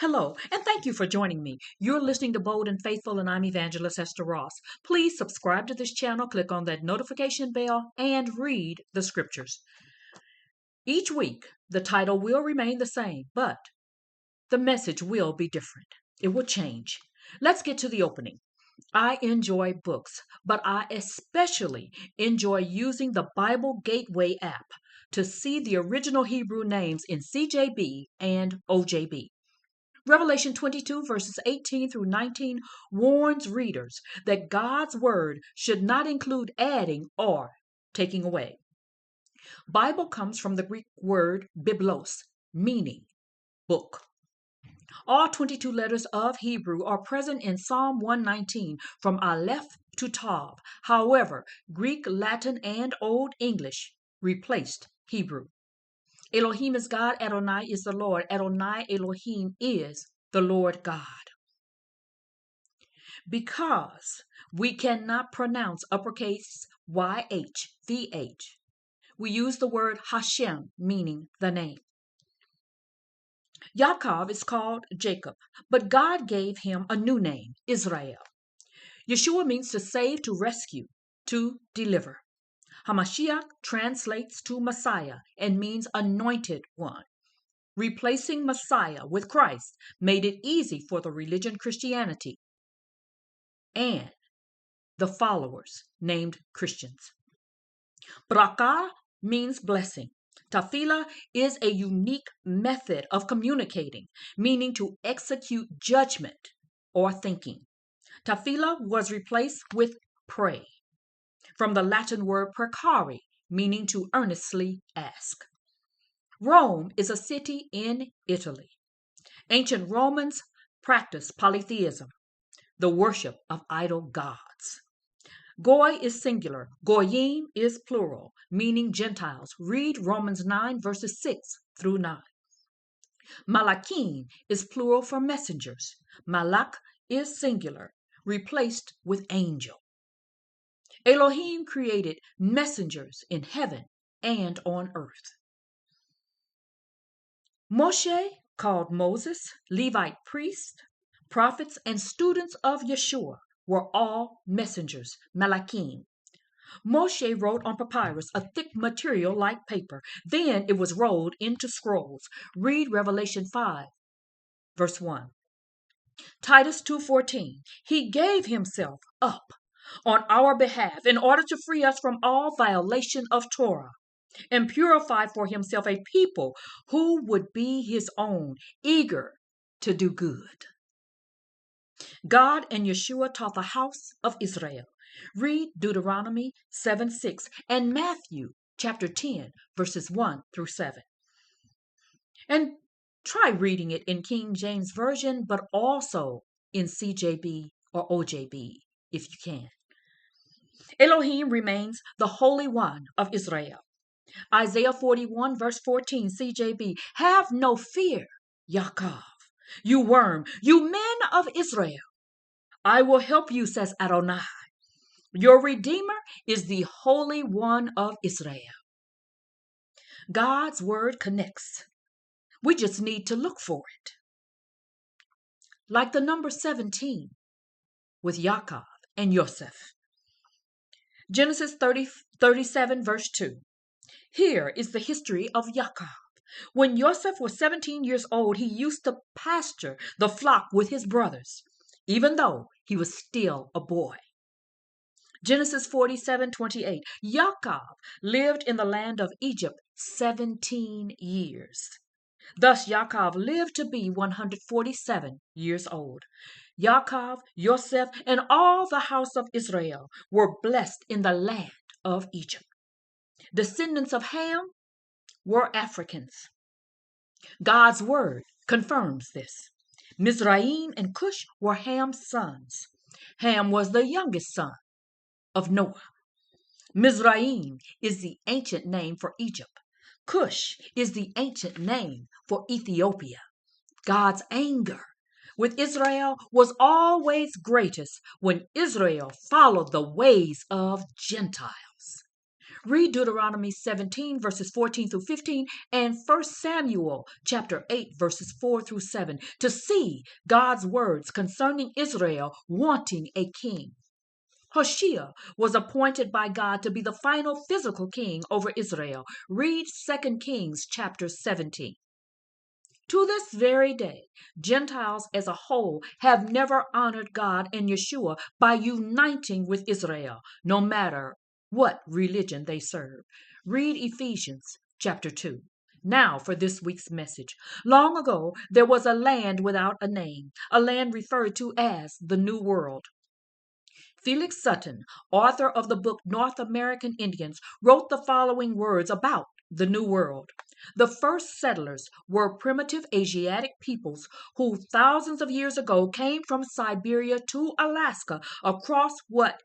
Hello, and thank you for joining me. You're listening to Bold and Faithful, and I'm Evangelist Esther Ross. Please subscribe to this channel, click on that notification bell, and read the scriptures. Each week, the title will remain the same, but the message will be different. It will change. Let's get to the opening. I enjoy books, but I especially enjoy using the Bible Gateway app to see the original Hebrew names in CJB and OJB. Revelation 22, verses 18 through 19 warns readers that God's word should not include adding or taking away. Bible comes from the Greek word biblos, meaning book. All 22 letters of Hebrew are present in Psalm 119 from Aleph to Tav. However, Greek, Latin, and Old English replaced Hebrew. Elohim is God, Adonai is the Lord. Adonai Elohim is the Lord God. Because we cannot pronounce uppercase YH, VH, we use the word Hashem, meaning the name. Yaakov is called Jacob, but God gave him a new name, Israel. Yeshua means to save, to rescue, to deliver. Hamashiach translates to Messiah and means anointed one. Replacing Messiah with Christ made it easy for the religion Christianity and the followers named Christians. Bracha means blessing. Tafila is a unique method of communicating, meaning to execute judgment or thinking. Tafila was replaced with pray, from the Latin word precari, meaning to earnestly ask. Rome is a city in Italy. Ancient Romans practiced polytheism, the worship of idol gods. Goy is singular. Goyim is plural, meaning Gentiles. Read Romans 9, verses 6 through 9. Malakim is plural for messengers. Malak is singular, replaced with angel. Elohim created messengers in heaven and on earth. Moshe, called Moses, Levite priests, prophets, and students of Yeshua were all messengers, Malakim. Moshe wrote on papyrus, a thick material like paper. Then it was rolled into scrolls. Read Revelation 5, verse 1. Titus 2:14. He gave himself up on our behalf in order to free us from all violation of Torah and purify for himself a people who would be his own, eager to do good. God and Yeshua taught the house of Israel. Read Deuteronomy 7:6 and Matthew chapter 10, verses 1 through 7. And try reading it in King James Version, but also in CJB or OJB if you can. Elohim remains the Holy One of Israel. Isaiah 41, verse 14, CJB. Have no fear, Yaakov, you worm, you men of Israel. I will help you, says Adonai. Your Redeemer is the Holy One of Israel. God's word connects. We just need to look for it. Like the number 17 with Yaakov and Yosef. Genesis 37, verse 2. Here is the history of Yaakov. When Yosef was 17 years old, he used to pasture the flock with his brothers, even though he was still a boy. Genesis 47:28. Yaakov lived in the land of Egypt 17 years. Thus Yaakov lived to be 147 years old. Yaakov, Yosef, and all the house of Israel were blessed in the land of Egypt. Descendants of Ham were Africans. God's word confirms this. Mizraim and Cush were Ham's sons. Ham was the youngest son of Noah. Mizraim is the ancient name for Egypt. Cush is the ancient name for Ethiopia. God's anger with Israel was always greatest when Israel followed the ways of Gentiles. Read Deuteronomy 17, verses 14 through 15, and 1 Samuel chapter 8, verses 4 through 7, to see God's words concerning Israel wanting a king. Hoshea was appointed by God to be the final physical king over Israel. Read 2 Kings chapter 17. To this very day, Gentiles as a whole have never honored God and Yeshua by uniting with Israel, no matter what religion they serve. Read Ephesians chapter 2. Now for this week's message. Long ago, there was a land without a name, a land referred to as the New World. Felix Sutton, author of the book North American Indians, wrote the following words about the New World. The first settlers were primitive Asiatic peoples who thousands of years ago came from Siberia to Alaska across what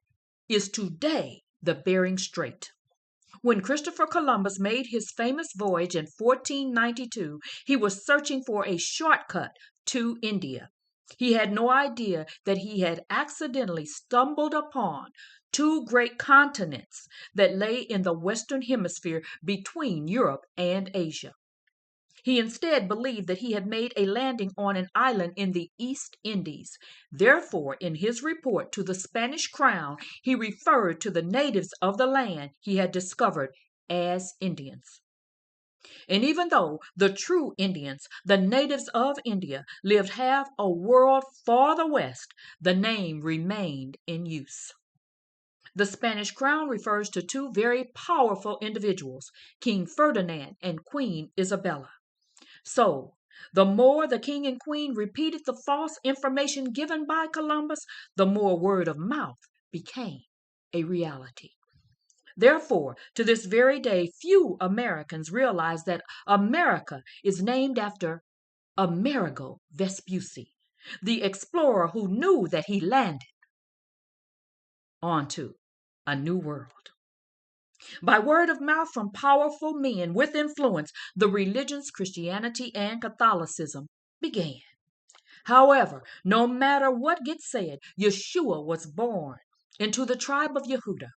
is today the Bering Strait. When Christopher Columbus made his famous voyage in 1492, he was searching for a shortcut to India. He had no idea that he had accidentally stumbled upon two great continents that lay in the Western Hemisphere between Europe and Asia. He instead believed that he had made a landing on an island in the East Indies. Therefore, in his report to the Spanish crown, he referred to the natives of the land he had discovered as Indians. And even though the true Indians, the natives of India, lived half a world farther west, the name remained in use. The Spanish crown refers to two very powerful individuals, King Ferdinand and Queen Isabella. So, the more the king and queen repeated the false information given by Columbus, the more word of mouth became a reality. Therefore, to this very day, few Americans realize that America is named after Amerigo Vespucci, the explorer who knew that he landed onto a new world. By word of mouth from powerful men with influence, the religions Christianity and Catholicism began. However, no matter what gets said, Yeshua was born into the tribe of Yehuda,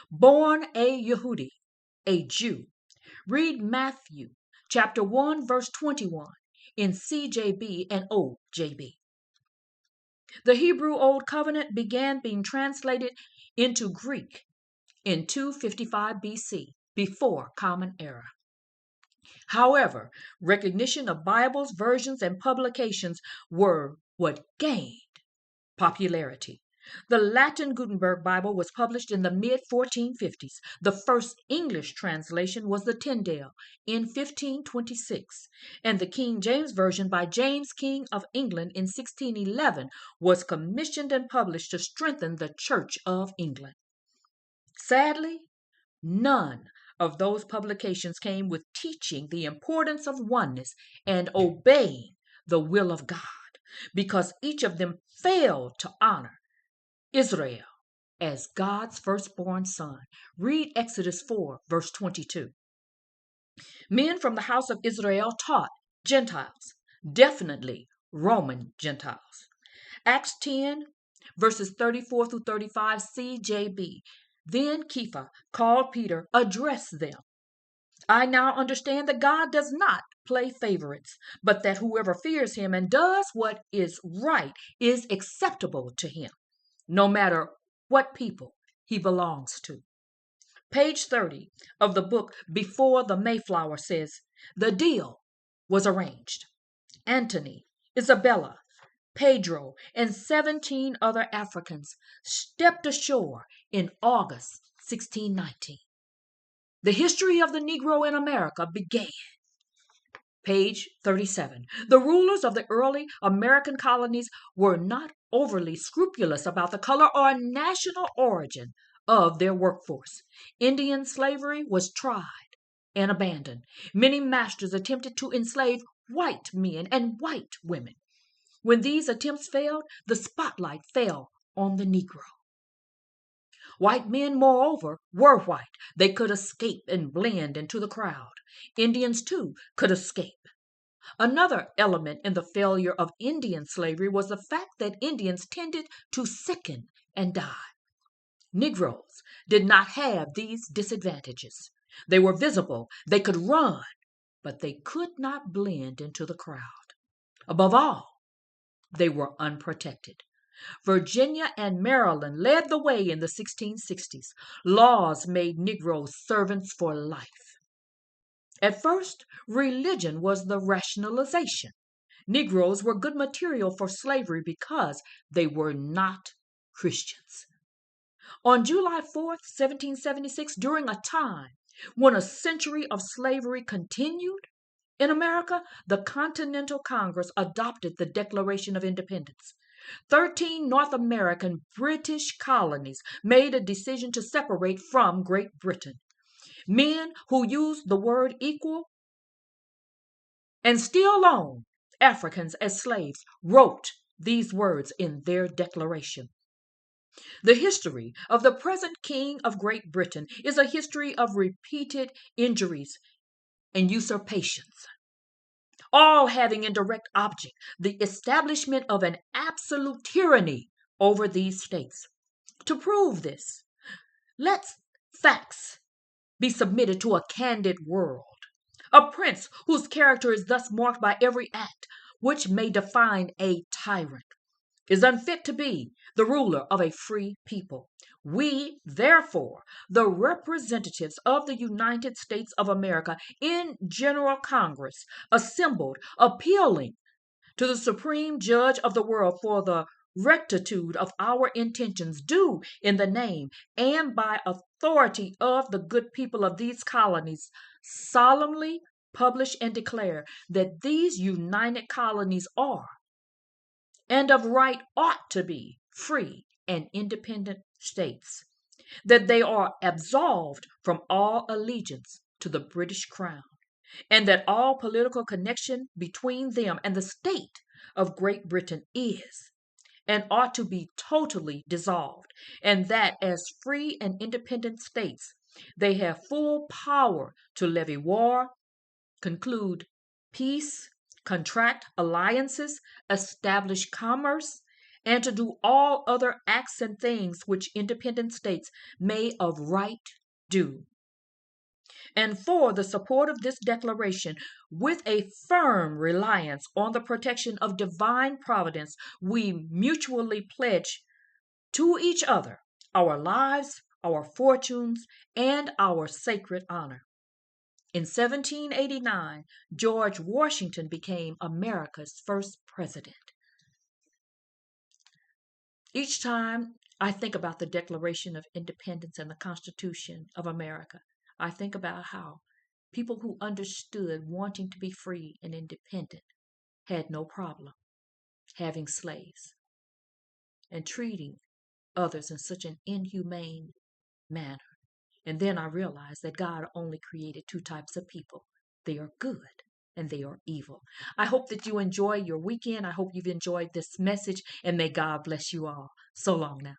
born a Yehudi, a Jew. Read Matthew chapter 1, verse 21 in CJB and OJB. The Hebrew Old Covenant began being translated into Greek in 255 BC, before Common Era. However, recognition of Bibles, versions, and publications were what gained popularity. The Latin Gutenberg Bible was published in the mid-1450s. The first English translation was the Tyndale in 1526, and the King James Version by James King of England in 1611 was commissioned and published to strengthen the Church of England. Sadly, none of those publications came with teaching the importance of oneness and obeying the will of God, because each of them failed to honor Israel as God's firstborn son. Read Exodus 4, verse 22. Men from the house of Israel taught Gentiles, definitely Roman Gentiles. Acts 10, verses 34 through 35, CJB. Then Kepha called Peter, addressed them. I now understand that God does not play favorites, but that whoever fears him and does what is right is acceptable to him, no matter what people he belongs to. Page 30 of the book Before the Mayflower says, the deal was arranged. Antony, Isabella, Pedro, and 17 other Africans stepped ashore in August 1619. The history of the Negro in America began. Page 37. The rulers of the early American colonies were not overly scrupulous about the color or national origin of their workforce. Indian slavery was tried and abandoned. Many masters attempted to enslave white men and white women. When these attempts failed, the spotlight fell on the Negro. White men, moreover, were white. They could escape and blend into the crowd. Indians, too, could escape. Another element in the failure of Indian slavery was the fact that Indians tended to sicken and die. Negroes did not have these disadvantages. They were visible, they could run, but they could not blend into the crowd. Above all, they were unprotected. Virginia and Maryland led the way in the 1660s. Laws made Negroes servants for life. At first, religion was the rationalization. Negroes were good material for slavery because they were not Christians. On July 4th, 1776, during a time when a century of slavery continued in America, the Continental Congress adopted the Declaration of Independence. 13 North American British colonies made a decision to separate from Great Britain. Men who used the word equal and still own Africans as slaves wrote these words in their declaration. The history of the present King of Great Britain is a history of repeated injuries and usurpations, all having in direct object the establishment of an absolute tyranny over these states. To prove this, let facts be submitted to a candid world. A prince whose character is thus marked by every act which may define a tyrant is unfit to be the ruler of a free people. We, therefore, the representatives of the United States of America in General Congress, assembled, appealing to the Supreme Judge of the world for the rectitude of our intentions, do in the name and by authority of the good people of these colonies solemnly publish and declare that these united colonies are, and of right ought to be, free and independent states, that they are absolved from all allegiance to the British Crown, and that all political connection between them and the state of Great Britain is and ought to be totally dissolved, and that as free and independent states they have full power to levy war, conclude peace, contract alliances, establish commerce, and to do all other acts and things which independent states may of right do. And for the support of this declaration, with a firm reliance on the protection of divine providence, we mutually pledge to each other our lives, our fortunes, and our sacred honor. In 1789, George Washington became America's first president. Each time I think about the Declaration of Independence and the Constitution of America, I think about how people who understood wanting to be free and independent had no problem having slaves and treating others in such an inhumane manner. And then I realized that God only created two types of people. They are good and they are evil. I hope that you enjoy your weekend. I hope you've enjoyed this message, and may God bless you all. So long now.